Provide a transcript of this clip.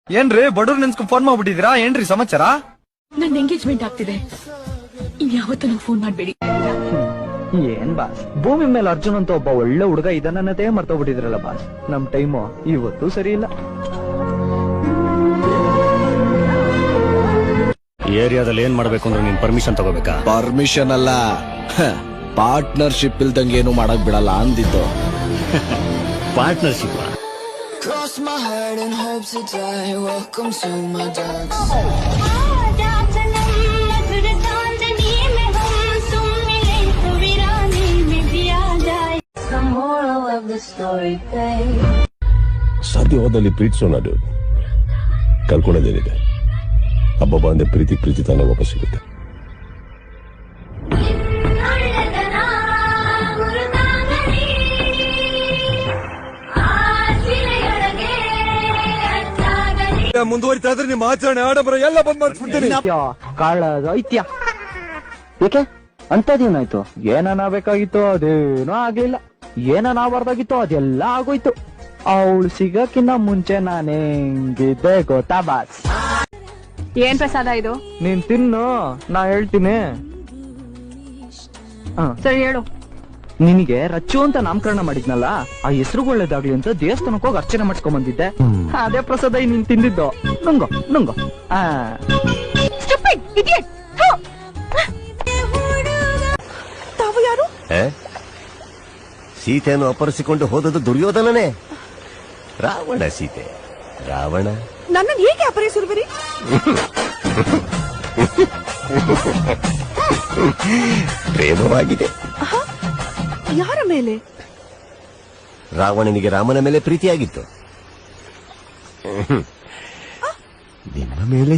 ಏನ್ರಿ ಬಡವ್ರ ನೆನ್ಸ್ಕೊಂಡ್ ಫೋನ್ ಮಾಡ್ಬಿಟ್ಟಿದೀರಾ? ಏನ್ರಿ ಸಮಾಚಾರ? ನನ್ ಎಂಗೇಜ್ಮೆಂಟ್ ಆಗ್ತಿದೆ, ಇನ್ಯಾವತ್ತೂ ನಂಗೆ ಫೋನ್ ಮಾಡ್ಬೇಡಿ. ಏನ್ ಬಾಸ್, ಭೂಮಿ ಮೇಲೆ ಅರ್ಜುನ್ ಅಂತ ಒಬ್ಬ ಒಳ್ಳೆ ಹುಡುಗ ಇದನ್ನದೇ ಮರ್ತೋಗ್ಬಿಟ್ಟಿದ್ರಲ್ಲ ಬಾಸ್. ನಮ್ ಟೈಮು ಇವತ್ತು ಸರಿ ಇಲ್ಲ. ಏರಿಯಾದಲ್ಲಿ ಏನ್ ಮಾಡ್ಬೇಕು ಅಂದ್ರೆ ನೀನ್ ಪರ್ಮಿಷನ್ ತಗೋಬೇಕಾ? ಪರ್ಮಿಷನ್ ಅಲ್ಲ, ಪಾರ್ಟ್ನರ್ಶಿಪ್ ಇಲ್ದಂಗೆ ಏನು ಮಾಡಕ್ ಬಿಡಲ್ಲ ಅಂದಿದ್ದು. Partnership Cross my heart and hope to die. Welcome to my dark ಸಾಧ್ಯವಾದಲ್ಲಿ ಪ್ರೀತಿಸೋಣ, ಕಳ್ಕೊಳ್ಳೋದೇನಿದೆ? ಹಬ್ಬ ಅಂದ್ರೆ ಪ್ರೀತಿ ತಾನೇ ವಾಪಸ್ ಸಿಗುತ್ತೆ. ಮುಂದುವರಿತಾ ಇದ್ರೆ ನಿಮ್ಮ ಆಚರಣೆ ಆಡಬರ ಎಲ್ಲ ಬಂದ್ ಮಾಡ್ಬಿಡ್ತೀನಿ. ಕಾಳದ ಐತ್ಯ ಏಕೆ ಅಂತದೇನಾಯ್ತು? ಏನಾಗಬೇಕಾಗಿತ್ತು ಅದೇನೋ ಆಗ್ಲಿಲ್ಲ, ಏನಾಗಬಾರ್ದಾಗಿತ್ತು ಅದೆಲ್ಲ ಆಗೋಯ್ತು. ಅವಳು ಸಿಗಕ್ಕಿನ್ನ ಮುಂಚೆ ನಾನು ಹೆಂಗಿದ್ದೆ ಗೊತ್ತಾ ಬಾಸ್? ಏನ್ ಪ್ರಸಾದ ಇದು? ನೀನ್ ತಿನ್ನು, ನಾ ಹೇಳ್ತೀನಿ. ಸರಿ ಹೇಳು. ನಿನಗೆ ರಚ್ಚು ಅಂತ ನಾಮಕರಣ ಮಾಡಿದ್ನಲ್ಲ, ಆ ಹೆಸರು ಒಳ್ಳೇದಾಗ್ಲಿ ಅಂತ ದೇವಸ್ಥಾನಕ್ಕೆ ಹೋಗಿ ಅರ್ಚನೆ ಮಾಡ್ಕೊಂಡ್ ಬಂದಿದ್ದೆ. ಅದೇ ಪ್ರಸಾದ ನೀನ್ ತಿಂದಿದ್ದು. ನುಂಗೋ ನುಂಗೋ. ತಾವು ಯಾರು? ಸೀತೆಯನ್ನು ಅಪಹರಿಸಿಕೊಂಡು ಹೋದದ್ದು ದುರ್ಯೋಧನನೇ. ರಾವಣ ಸೀತೆ, ರಾವಣ. ನನ್ನನ್ನು ಹೇಗೆ ಅಪಹರಿಸಿರುವಿರಿ? ಪ್ರೇಮವಾಗಿದೆ. ಯಾರ ಮೇಲೆ? ರಾವಣನಿಗೆ ರಾಮನ ಮೇಲೆ ಪ್ರೀತಿಯಾಗಿತ್ತು, ನಿಮ್ಮ ಮೇಲೆ